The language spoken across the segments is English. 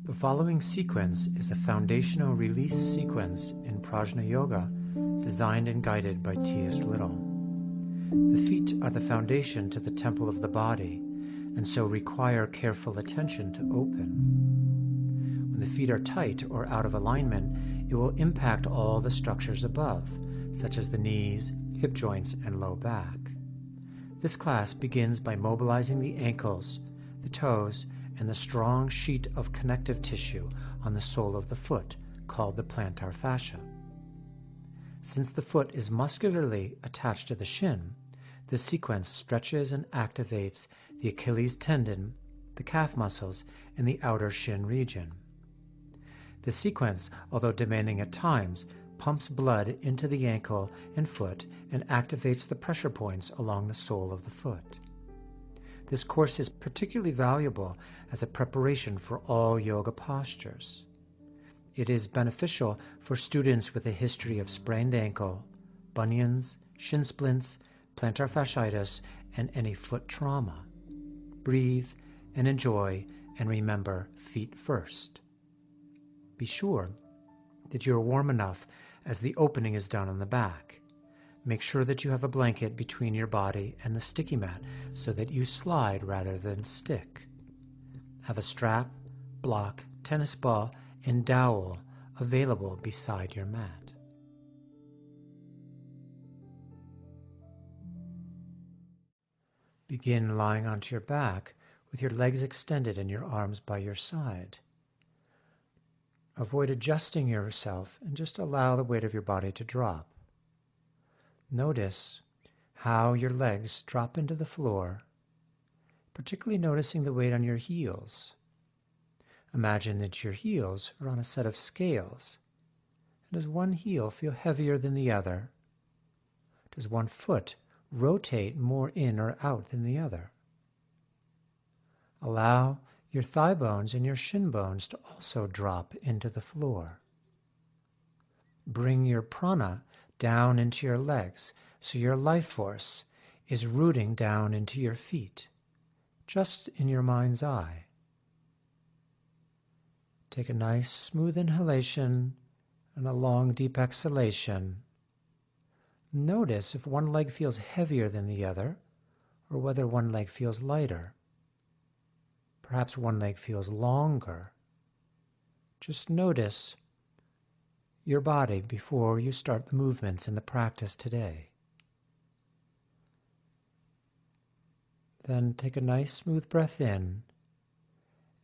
The following sequence is a foundational release sequence in Prajna Yoga designed and guided by T.S. Little. The feet are the foundation to the temple of the body and so require careful attention to open. When the feet are tight or out of alignment, it will impact all the structures above, such as the knees, hip joints, and low back. This class begins by mobilizing the ankles, the toes, and the strong sheet of connective tissue on the sole of the foot, called the plantar fascia. Since the foot is muscularly attached to the shin, this sequence stretches and activates the Achilles tendon, the calf muscles, and the outer shin region. The sequence, although demanding at times, pumps blood into the ankle and foot and activates the pressure points along the sole of the foot. This course is particularly valuable as a preparation for all yoga postures. It is beneficial for students with a history of sprained ankle, bunions, shin splints, plantar fasciitis, and any foot trauma. Breathe and enjoy, and remember, feet first. Be sure that you are warm enough as the opening is done on the back. Make sure that you have a blanket between your body and the sticky mat so that you slide rather than stick. Have a strap, block, tennis ball, and dowel available beside your mat. Begin lying onto your back with your legs extended and your arms by your side. Avoid adjusting yourself and just allow the weight of your body to drop. Notice how your legs drop into the floor, particularly noticing the weight on your heels. Imagine that your heels are on a set of scales. Does one heel feel heavier than the other? Does one foot rotate more in or out than the other? Allow your thigh bones and your shin bones to also drop into the floor. Bring your prana down into your legs so your life force is rooting down into your feet, just in your mind's eye. Take a nice smooth inhalation and a long deep exhalation. Notice if one leg feels heavier than the other or whether one leg feels lighter. Perhaps one leg feels longer. Just notice your body before you start the movements in the practice today. Then take a nice smooth breath in,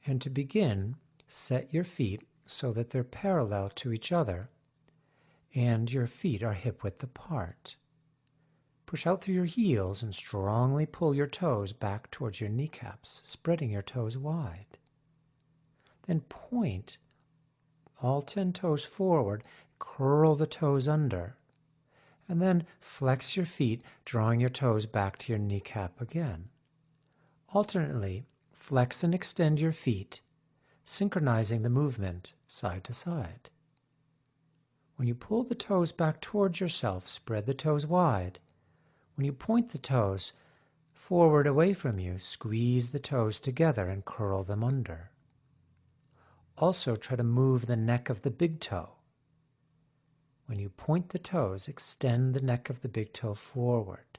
and to begin, set your feet so that they're parallel to each other and your feet are hip-width apart. Push out through your heels and strongly pull your toes back towards your kneecaps, spreading your toes wide. Then point all 10 toes forward, curl the toes under, and then flex your feet, drawing your toes back to your kneecap again. Alternately, flex and extend your feet, synchronizing the movement side to side. When you pull the toes back towards yourself, spread the toes wide. When you point the toes forward away from you, squeeze the toes together and curl them under. Also, try to move the neck of the big toe. When you point the toes, extend the neck of the big toe forward.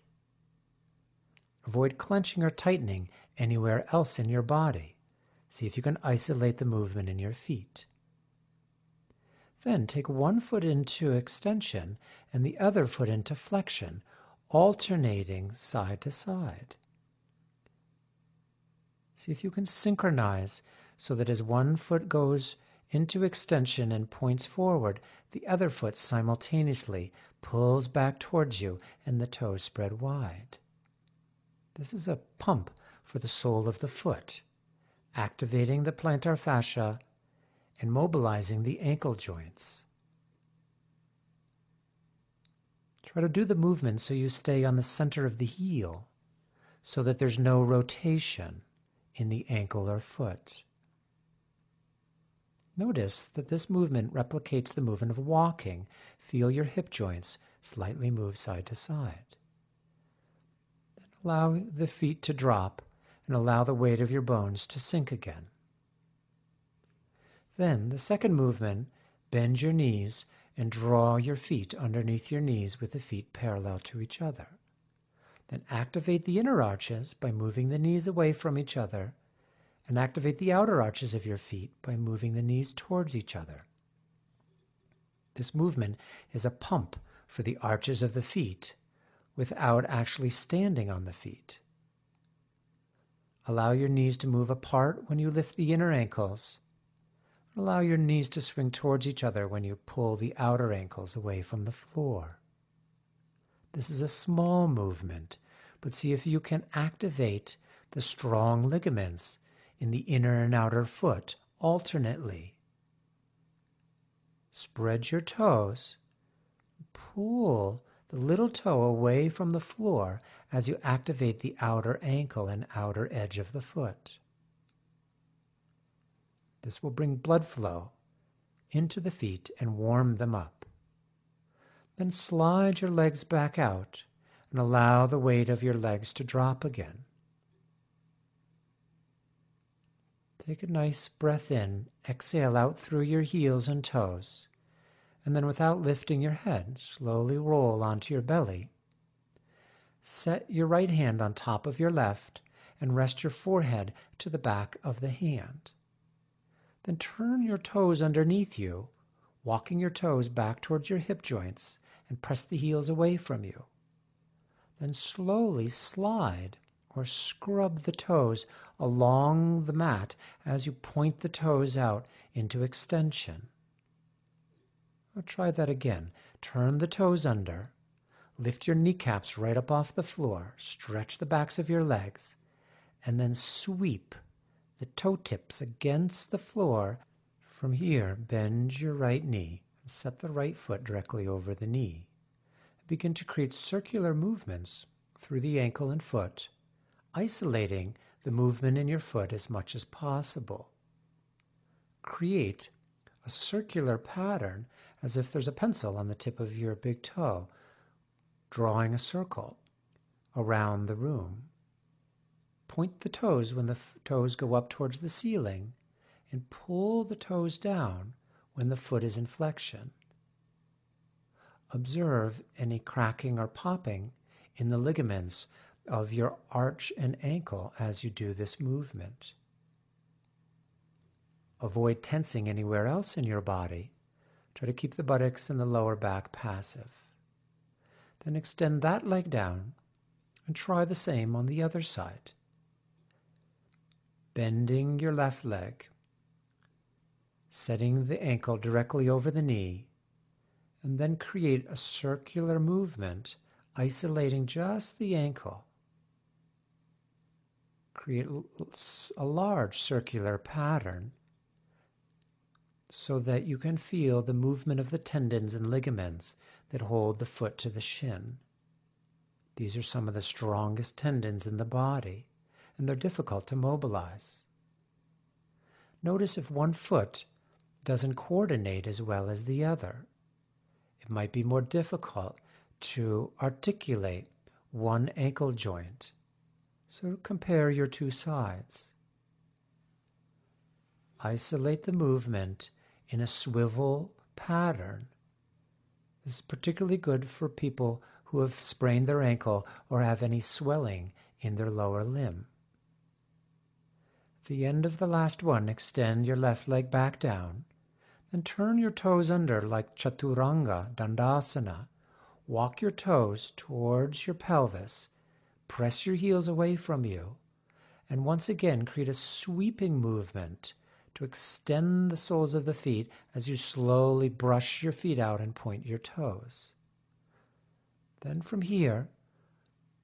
Avoid clenching or tightening anywhere else in your body. See if you can isolate the movement in your feet. Then take one foot into extension and the other foot into flexion, alternating side to side. See if you can synchronize so that as one foot goes into extension and points forward, the other foot simultaneously pulls back towards you and the toes spread wide. This is a pump for the sole of the foot, activating the plantar fascia and mobilizing the ankle joints. Try to do the movement so you stay on the center of the heel so that there's no rotation in the ankle or foot. Notice that this movement replicates the movement of walking. Feel your hip joints slightly move side to side. Then allow the feet to drop and allow the weight of your bones to sink again. Then the second movement, bend your knees and draw your feet underneath your knees with the feet parallel to each other. Then activate the inner arches by moving the knees away from each other, and activate the outer arches of your feet by moving the knees towards each other. This movement is a pump for the arches of the feet without actually standing on the feet. Allow your knees to move apart when you lift the inner ankles. Allow your knees to swing towards each other when you pull the outer ankles away from the floor. This is a small movement, but see if you can activate the strong ligaments in the inner and outer foot alternately. Spread your toes. Pull the little toe away from the floor as you activate the outer ankle and outer edge of the foot. This will bring blood flow into the feet and warm them up. Then slide your legs back out and allow the weight of your legs to drop again. Take a nice breath in, exhale out through your heels and toes, and then without lifting your head, slowly roll onto your belly. Set your right hand on top of your left and rest your forehead to the back of the hand. Then turn your toes underneath you, walking your toes back towards your hip joints, and press the heels away from you. Then slowly slide or scrub the toes along the mat as you point the toes out into extension. I'll try that again. Turn the toes under, lift your kneecaps right up off the floor, stretch the backs of your legs, and then sweep the toe tips against the floor. From here, bend your right knee and set the right foot directly over the knee. Begin to create circular movements through the ankle and foot, isolating the movement in your foot as much as possible. Create a circular pattern as if there's a pencil on the tip of your big toe, drawing a circle around the room. Point the toes when the toes go up towards the ceiling, and pull the toes down when the foot is in flexion. Observe any cracking or popping in the ligaments of your arch and ankle as you do this movement. Avoid tensing anywhere else in your body. Try to keep the buttocks and the lower back passive. Then extend that leg down and try the same on the other side. Bending your left leg, setting the ankle directly over the knee, and then create a circular movement, isolating just the ankle. Create a large circular pattern so that you can feel the movement of the tendons and ligaments that hold the foot to the shin. These are some of the strongest tendons in the body, and they're difficult to mobilize. Notice if one foot doesn't coordinate as well as the other. It might be more difficult to articulate one ankle joint. So compare your two sides. Isolate the movement in a swivel pattern. This is particularly good for people who have sprained their ankle or have any swelling in their lower limb. At the end of the last one, extend your left leg back down, then turn your toes under like Chaturanga Dandasana. Walk your toes towards your pelvis, press your heels away from you, and once again create a sweeping movement to extend the soles of the feet as you slowly brush your feet out and point your toes. Then from here,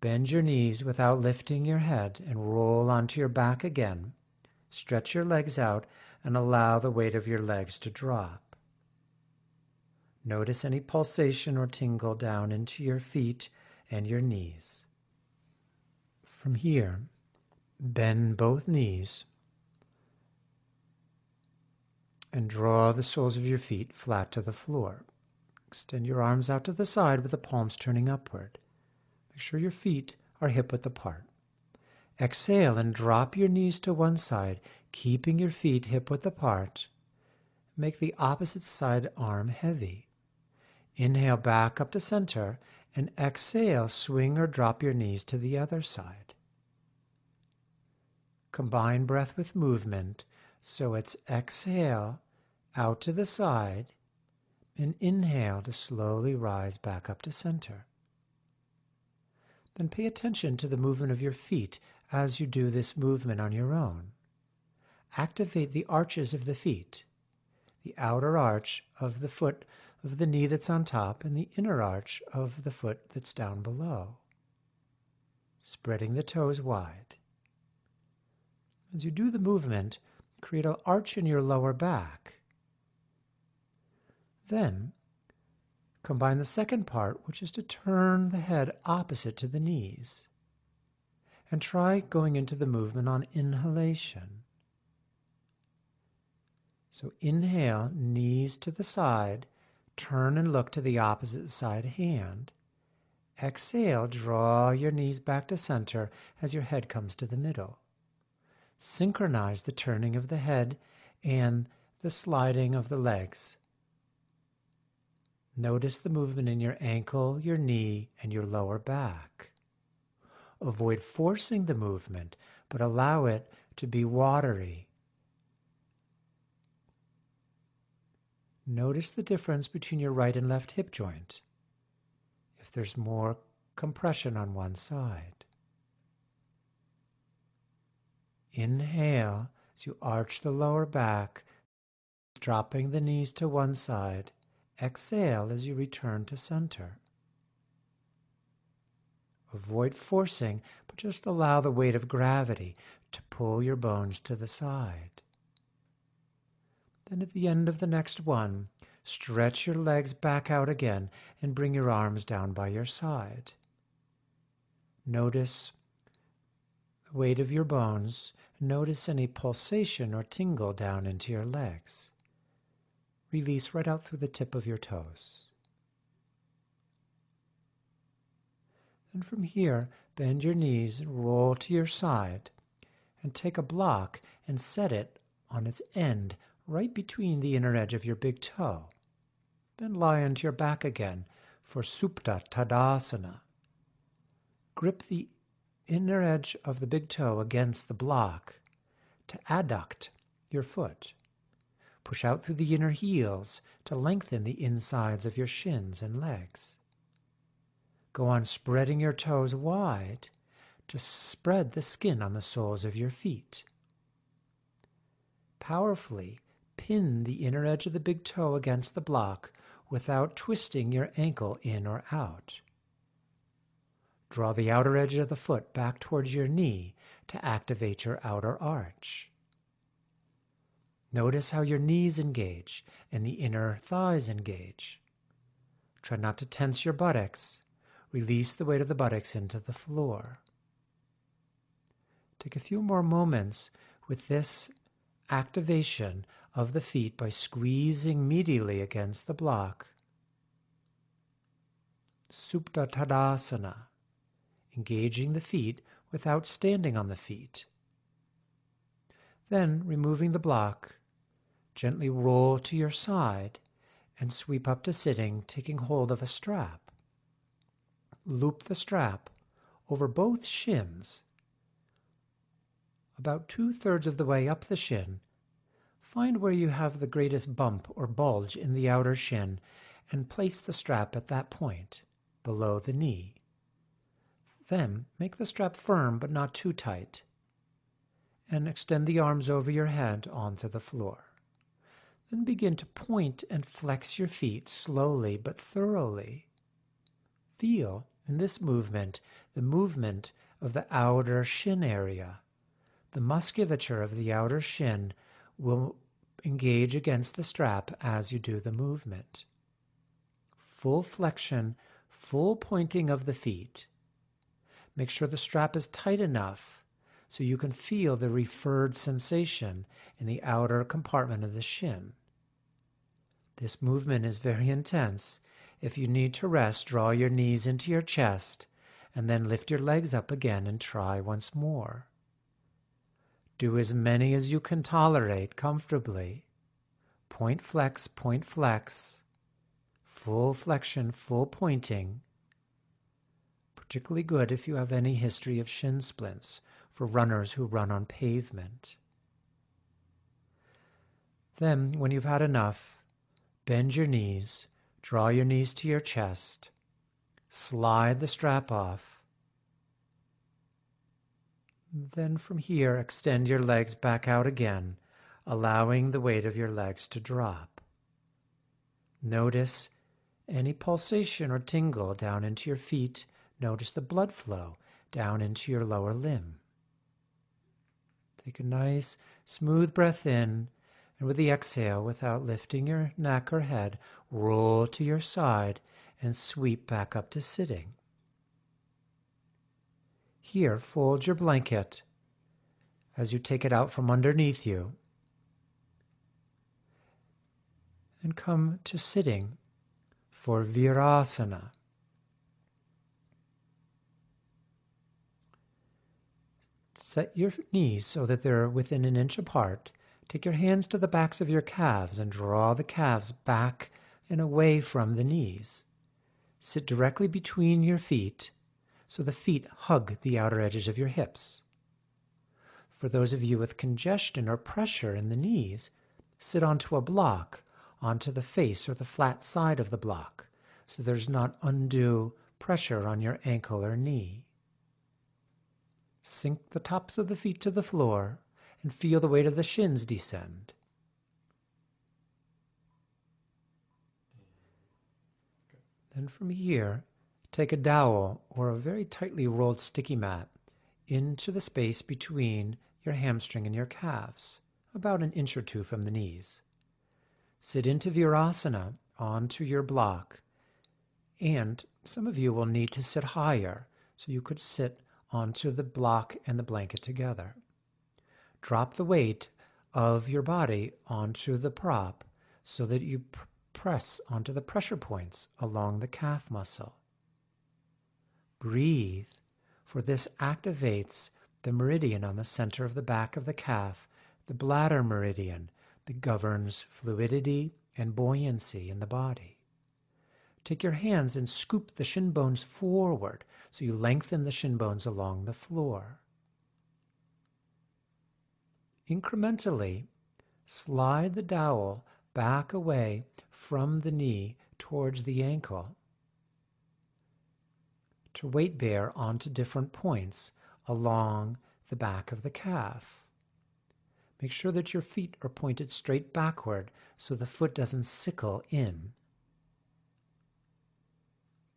bend your knees without lifting your head and roll onto your back again. Stretch your legs out and allow the weight of your legs to drop. Notice any pulsation or tingle down into your feet and your knees. From here, bend both knees and draw the soles of your feet flat to the floor. Extend your arms out to the side with the palms turning upward. Make sure your feet are hip-width apart. Exhale and drop your knees to one side, keeping your feet hip-width apart. Make the opposite side arm heavy. Inhale back up to center, and exhale, swing or drop your knees to the other side. Combine breath with movement, so it's exhale out to the side, and inhale to slowly rise back up to center. Then pay attention to the movement of your feet as you do this movement on your own. Activate the arches of the feet, the outer arch of the foot of the knee that's on top and the inner arch of the foot that's down below, spreading the toes wide. As you do the movement, create an arch in your lower back. Then, combine the second part, which is to turn the head opposite to the knees. And try going into the movement on inhalation. So inhale, knees to the side, turn and look to the opposite side hand. Exhale, draw your knees back to center as your head comes to the middle. Synchronize the turning of the head and the sliding of the legs. Notice the movement in your ankle, your knee, and your lower back. Avoid forcing the movement, but allow it to be watery. Notice the difference between your right and left hip joint, if there's more compression on one side. Inhale as you arch the lower back, dropping the knees to one side. Exhale as you return to center. Avoid forcing, but just allow the weight of gravity to pull your bones to the side. Then at the end of the next one, stretch your legs back out again and bring your arms down by your side. Notice the weight of your bones. Notice any pulsation or tingle down into your legs. Release right out through the tip of your toes. And from here, bend your knees and roll to your side and take a block and set it on its end right between the inner edge of your big toe. Then lie onto your back again for Supta Tadasana. Grip the inner edge of the big toe against the block to adduct your foot. Push out through the inner heels to lengthen the insides of your shins and legs. Go on spreading your toes wide to spread the skin on the soles of your feet. Powerfully pin the inner edge of the big toe against the block without twisting your ankle in or out. Draw the outer edge of the foot back towards your knee to activate your outer arch. Notice how your knees engage and the inner thighs engage. Try not to tense your buttocks. Release the weight of the buttocks into the floor. Take a few more moments with this activation of the feet by squeezing medially against the block. Supta Tadasana, engaging the feet without standing on the feet. Then, removing the block, gently roll to your side and sweep up to sitting, taking hold of a strap. Loop the strap over both shins, about 2/3 of the way up the shin. Find where you have the greatest bump or bulge in the outer shin and place the strap at that point, below the knee. Then make the strap firm but not too tight, and extend the arms over your head onto the floor. Then begin to point and flex your feet slowly but thoroughly. Feel in this movement the movement of the outer shin area. The musculature of the outer shin will engage against the strap as you do the movement. Full flexion, full pointing of the feet. Make sure the strap is tight enough so you can feel the referred sensation in the outer compartment of the shin. This movement is very intense. If you need to rest, draw your knees into your chest and then lift your legs up again and try once more. Do as many as you can tolerate comfortably. point, flex, full flexion, full pointing. Particularly good if you have any history of shin splints for runners who run on pavement. Then, when you've had enough, bend your knees, draw your knees to your chest, slide the strap off. Then from here, extend your legs back out again, allowing the weight of your legs to drop. Notice any pulsation or tingle down into your feet. Notice the blood flow down into your lower limb. Take a nice, smooth breath in, and with the exhale, without lifting your neck or head, roll to your side and sweep back up to sitting. Here, fold your blanket as you take it out from underneath you and come to sitting for Virasana. Set your knees so that they're within an inch apart. Take your hands to the backs of your calves and draw the calves back and away from the knees. Sit directly between your feet so the feet hug the outer edges of your hips. For those of you with congestion or pressure in the knees, sit onto a block, onto the face or the flat side of the block, so there's not undue pressure on your ankle or knee. Sink the tops of the feet to the floor and feel the weight of the shins descend. Then from here, take a dowel or a very tightly rolled sticky mat into the space between your hamstring and your calves, about an inch or two from the knees. Sit into Virasana onto your block, and some of you will need to sit higher, so you could sit onto the block and the blanket together. Drop the weight of your body onto the prop so that you press onto the pressure points along the calf muscle. Breathe, for this activates the meridian on the center of the back of the calf, the bladder meridian that governs fluidity and buoyancy in the body. Take your hands and scoop the shin bones forward so you lengthen the shin bones along the floor. Incrementally, slide the dowel back away from the knee towards the ankle to weight bear onto different points along the back of the calf. Make sure that your feet are pointed straight backward so the foot doesn't sickle in.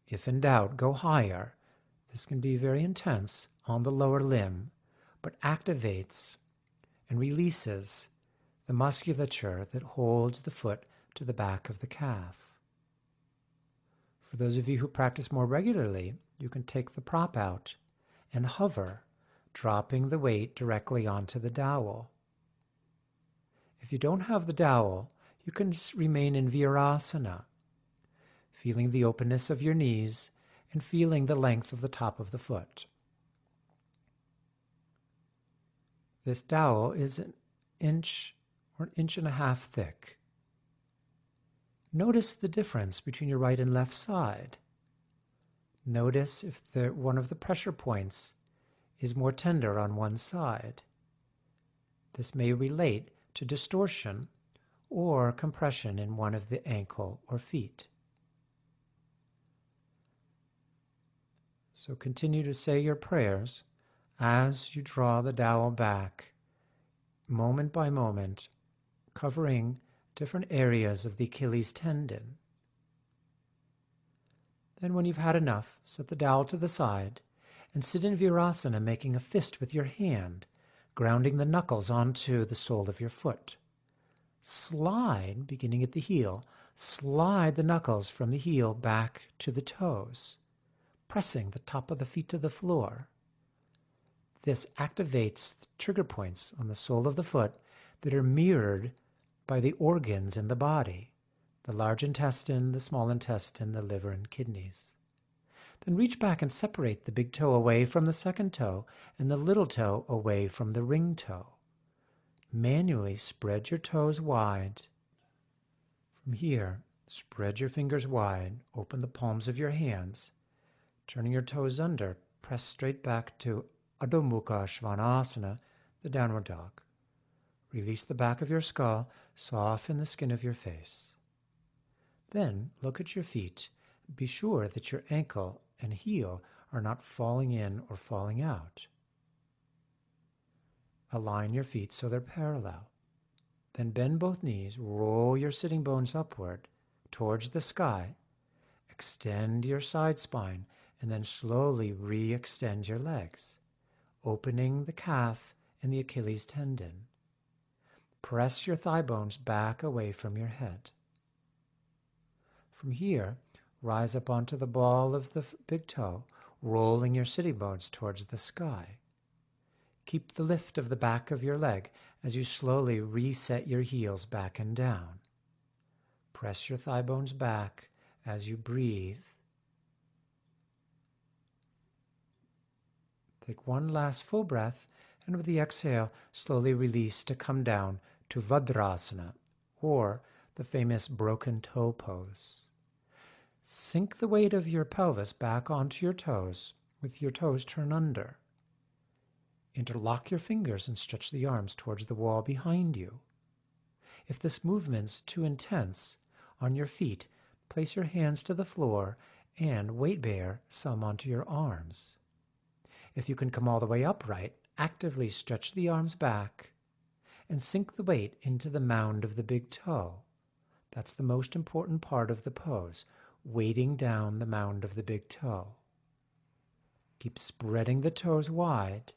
If in doubt, go higher. This can be very intense on the lower limb, but activates and releases the musculature that holds the foot to the back of the calf. For those of you who practice more regularly, you can take the prop out and hover, dropping the weight directly onto the dowel. If you don't have the dowel, you can just remain in Virasana, feeling the openness of your knees and feeling the length of the top of the foot. This dowel is an inch or an inch and a half thick. Notice the difference between your right and left side. Notice if one of the pressure points is more tender on one side. This may relate to distortion or compression in one of the ankle or feet. So continue to say your prayers as you draw the dowel back, moment by moment, covering different areas of the Achilles tendon. Then when you've had enough, set the dowel to the side and sit in Virasana, making a fist with your hand, grounding the knuckles onto the sole of your foot. Slide, beginning at the heel, slide the knuckles from the heel back to the toes, pressing the top of the feet to the floor. This activates the trigger points on the sole of the foot that are mirrored by the organs in the body, the large intestine, the small intestine, the liver, and kidneys. Then reach back and separate the big toe away from the second toe and the little toe away from the ring toe. Manually spread your toes wide From here, spread your fingers wide, open the palms of your hands, turning your toes under, press straight back to Adho Mukha Svanasana, the downward dog. Release the back of your skull, soften the skin of your face. Then look at your feet. Be sure that your ankle and heel are not falling in or falling out. Align your feet so they're parallel. Then bend both knees, roll your sitting bones upward towards the sky, extend your side spine, and then slowly re-extend your legs, opening the calf and the Achilles tendon. Press your thigh bones back away from your head. From here, rise up onto the ball of the big toe, rolling your sitting bones towards the sky. Keep the lift of the back of your leg as you slowly reset your heels back and down. Press your thigh bones back as you breathe. Take one last full breath, and with the exhale, slowly release to come down to Vajrasana, or the famous broken toe pose. Sink the weight of your pelvis back onto your toes, with your toes turned under. Interlock your fingers and stretch the arms towards the wall behind you. If this movement's too intense, on your feet, place your hands to the floor and weight bear some onto your arms. If you can come all the way upright, actively stretch the arms back and sink the weight into the mound of the big toe. That's the most important part of the pose, weighting down the mound of the big toe. Keep spreading the toes wide.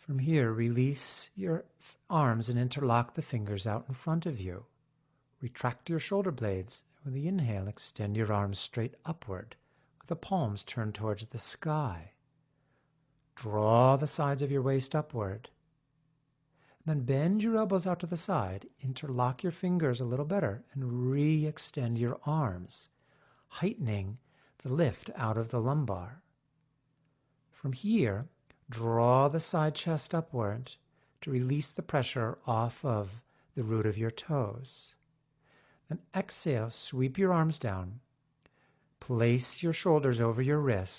From here, release your arms and interlock the fingers out in front of you. Retract your shoulder blades. With the inhale, extend your arms straight upward, with the palms turned towards the sky. Draw the sides of your waist upward. Then bend your elbows out to the side, interlock your fingers a little better, and re-extend your arms, heightening the lift out of the lumbar. From here, draw the side chest upward to release the pressure off of the root of your toes. Then exhale, sweep your arms down. Place your shoulders over your wrists,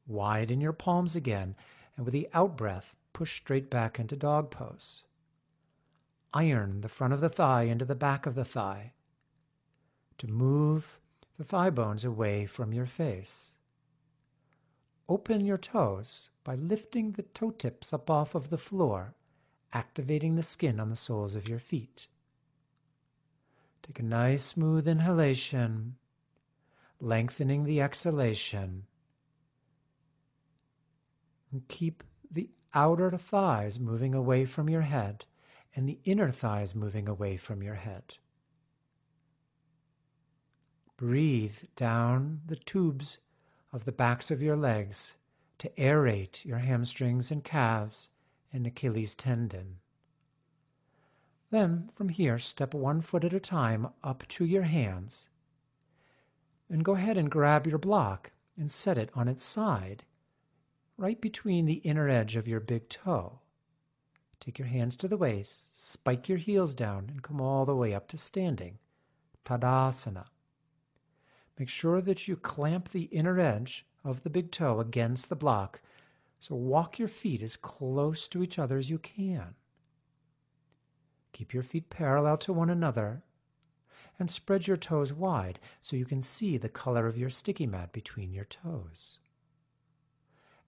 widen your palms again, and with the out-breath, push straight back into dog pose. Iron the front of the thigh into the back of the thigh to move the thigh bones away from your face. Open your toes by lifting the toe tips up off of the floor, activating the skin on the soles of your feet. Take a nice smooth inhalation, lengthening the exhalation, and keep the outer thighs moving away from your head and the inner thighs moving away from your head. Breathe down the tubes of the backs of your legs to aerate your hamstrings and calves and Achilles tendon. Then, from here, step 1 foot at a time up to your hands, and go ahead and grab your block and set it on its side, right between the inner edge of your big toe. Take your hands to the waist, spike your heels down, and come all the way up to standing, Tadasana. Make sure that you clamp the inner edge of the big toe against the block, so walk your feet as close to each other as you can. Keep your feet parallel to one another, and spread your toes wide so you can see the color of your sticky mat between your toes.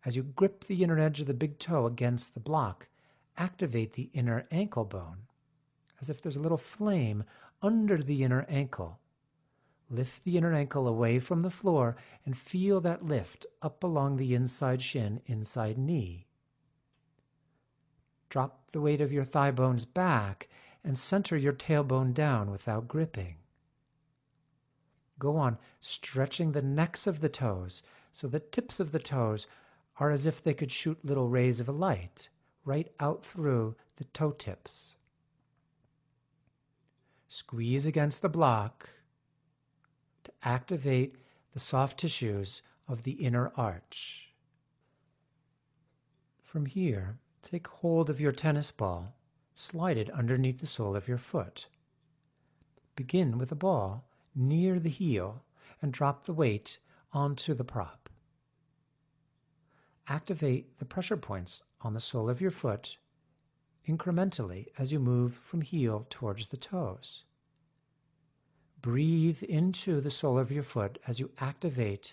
As you grip the inner edge of the big toe against the block, activate the inner ankle bone, as if there's a little flame under the inner ankle. Lift the inner ankle away from the floor and feel that lift up along the inside shin, inside knee. Drop the weight of your thigh bones back and center your tailbone down without gripping. Go on stretching the necks of the toes so the tips of the toes are as if they could shoot little rays of light right out through the toe tips. Squeeze against the block to activate the soft tissues of the inner arch. From here, take hold of your tennis ball, slide it underneath the sole of your foot. Begin with the ball near the heel and drop the weight onto the prop. Activate the pressure points on the sole of your foot incrementally as you move from heel towards the toes. Breathe into the sole of your foot as you activate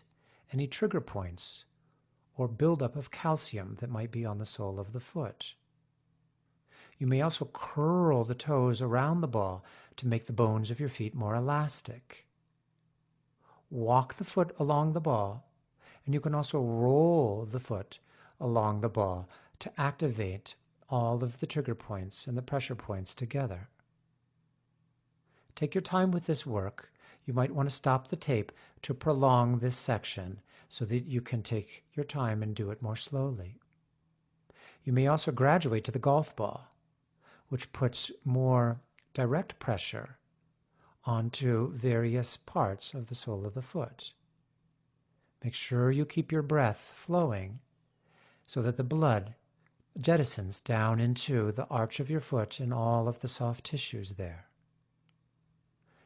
any trigger points or buildup of calcium that might be on the sole of the foot. You may also curl the toes around the ball to make the bones of your feet more elastic. Walk the foot along the ball, and you can also roll the foot along the ball to activate all of the trigger points and the pressure points together. Take your time with this work. You might want to stop the tape to prolong this section so that you can take your time and do it more slowly. You may also graduate to the golf ball, which puts more direct pressure onto various parts of the sole of the foot. Make sure you keep your breath flowing so that the blood jettisons down into the arch of your foot and all of the soft tissues there.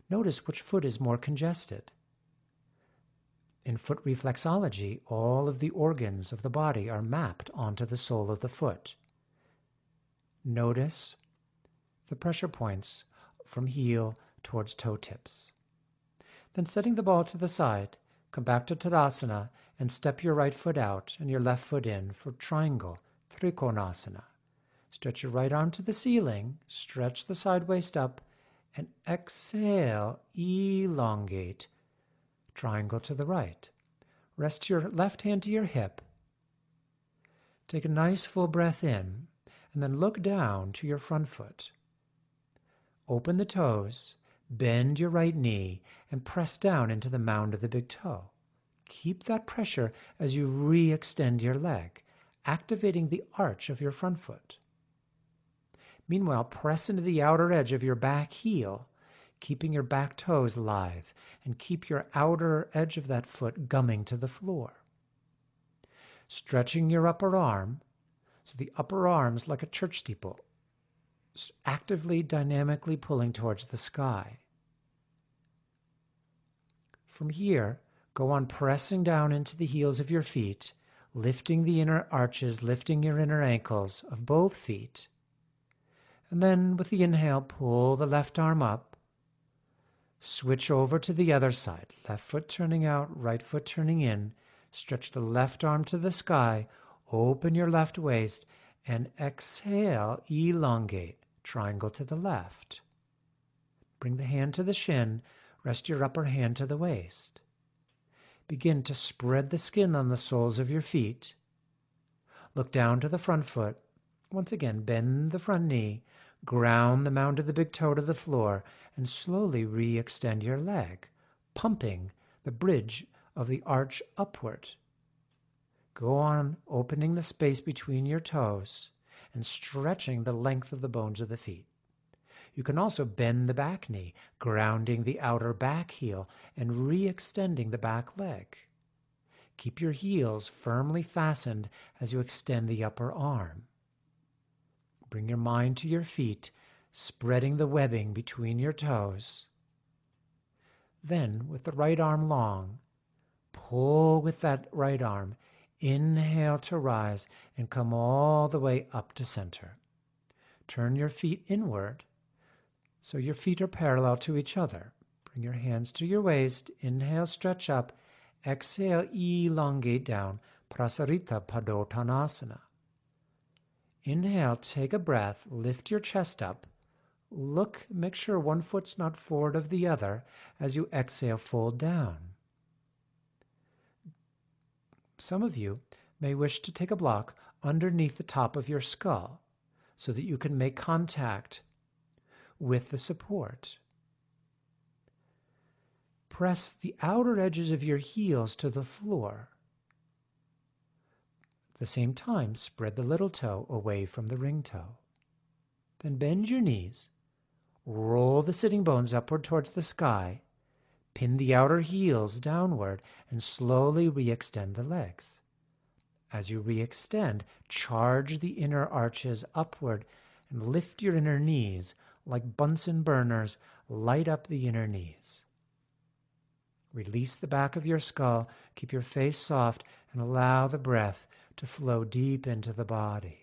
Notice which foot is more congested. In foot reflexology, all of the organs of the body are mapped onto the sole of the foot. Notice the pressure points from heel towards toe tips. Then setting the ball to the side, come back to Tadasana and step your right foot out and your left foot in for triangle, Trikonasana. Stretch your right arm to the ceiling, stretch the side waist up, and exhale, elongate, triangle to the right. Rest your left hand to your hip. Take a nice full breath in, and then look down to your front foot. Open the toes, bend your right knee, and press down into the mound of the big toe. Keep that pressure as you re-extend your leg, activating the arch of your front foot. Meanwhile, press into the outer edge of your back heel, keeping your back toes live, and keep your outer edge of that foot gumming to the floor. Stretching your upper arm, so the upper arm's like a church steeple, actively, dynamically pulling towards the sky. From here, go on pressing down into the heels of your feet, lifting the inner arches, lifting your inner ankles of both feet. And then with the inhale, pull the left arm up. Switch over to the other side. Left foot turning out, right foot turning in. Stretch the left arm to the sky. Open your left waist and exhale, elongate. Triangle to the left. Bring the hand to the shin. Rest your upper hand to the waist. Begin to spread the skin on the soles of your feet. Look down to the front foot. Once again, bend the front knee. Ground the mound of the big toe to the floor and slowly re-extend your leg, pumping the bridge of the arch upward. Go on opening the space between your toes and stretching the length of the bones of the feet. You can also bend the back knee, grounding the outer back heel and re-extending the back leg. Keep your heels firmly fastened as you extend the upper arm. Bring your mind to your feet, spreading the webbing between your toes. Then, with the right arm long, pull with that right arm. Inhale to rise and come all the way up to center. Turn your feet inward so your feet are parallel to each other. Bring your hands to your waist. Inhale, stretch up. Exhale, elongate down. Prasarita Padottanasana. Inhale, take a breath, lift your chest up. Look, make sure one foot's not forward of the other as you exhale, fold down. Some of you may wish to take a block underneath the top of your skull so that you can make contact with the support. Press the outer edges of your heels to the floor. At the same time, spread the little toe away from the ring toe. Then bend your knees, roll the sitting bones upward towards the sky, pin the outer heels downward, and slowly re-extend the legs. As you re-extend, charge the inner arches upward and lift your inner knees like Bunsen burners. Light up the inner knees. Release the back of your skull, keep your face soft, and allow the breath to flow deep into the body.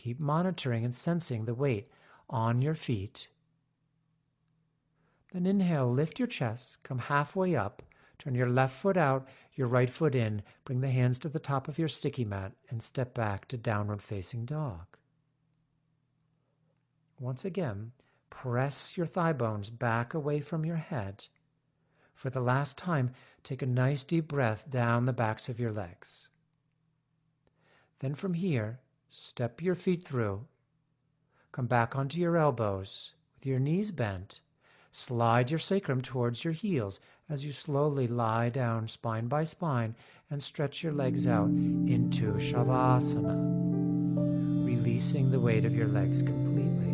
Keep monitoring and sensing the weight on your feet. Then inhale, lift your chest, come halfway up, turn your left foot out, your right foot in, bring the hands to the top of your sticky mat, and step back to downward facing dog. Once again, press your thigh bones back away from your head. For the last time, take a nice deep breath down the backs of your legs. Then from here, step your feet through. Come back onto your elbows with your knees bent. Slide your sacrum towards your heels as you slowly lie down spine by spine and stretch your legs out into Shavasana, releasing the weight of your legs completely.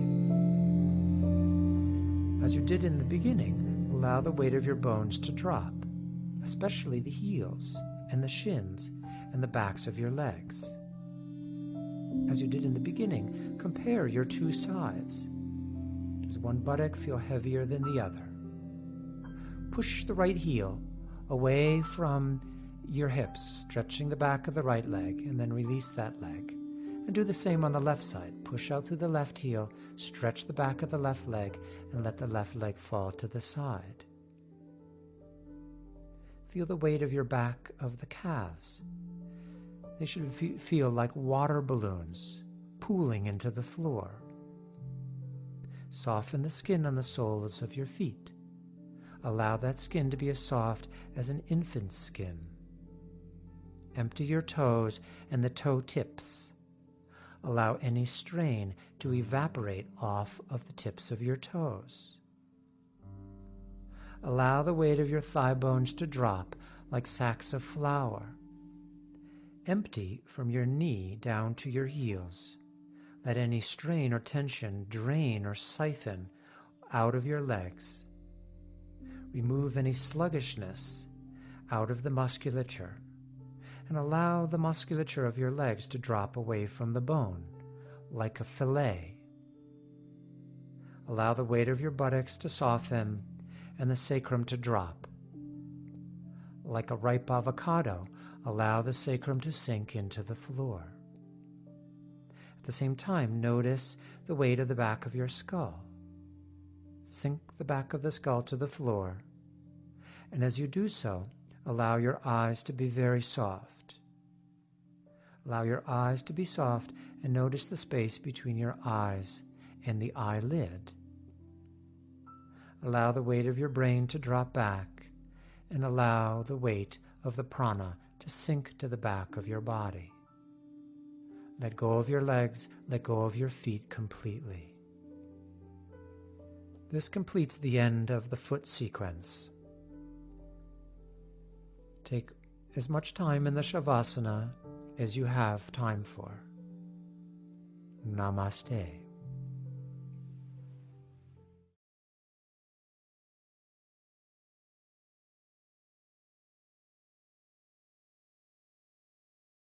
As you did in the beginning, allow the weight of your bones to drop, especially the heels and the shins and the backs of your legs. As you did in the beginning, compare your two sides. Does one buttock feel heavier than the other? Push the right heel away from your hips, stretching the back of the right leg, and then release that leg. And do the same on the left side. Push out through the left heel, stretch the back of the left leg, and let the left leg fall to the side. Feel the weight of your back of the calves. They should feel like water balloons pooling into the floor. Soften the skin on the soles of your feet. Allow that skin to be as soft as an infant's skin. Empty your toes and the toe tips. Allow any strain to evaporate off of the tips of your toes. Allow the weight of your thigh bones to drop like sacks of flour. Empty from your knee down to your heels. Let any strain or tension drain or siphon out of your legs. Remove any sluggishness out of the musculature, and allow the musculature of your legs to drop away from the bone, like a fillet. Allow the weight of your buttocks to soften and the sacrum to drop. Like a ripe avocado, allow the sacrum to sink into the floor. At the same time, notice the weight of the back of your skull. Sink the back of the skull to the floor, and as you do so, allow your eyes to be very soft. Allow your eyes to be soft and notice the space between your eyes and the eyelid. Allow the weight of your brain to drop back, and allow the weight of the prana to sink to the back of your body. Let go of your legs, let go of your feet completely. This completes the end of the foot sequence. Take as much time in the Shavasana as you have time for. Namaste.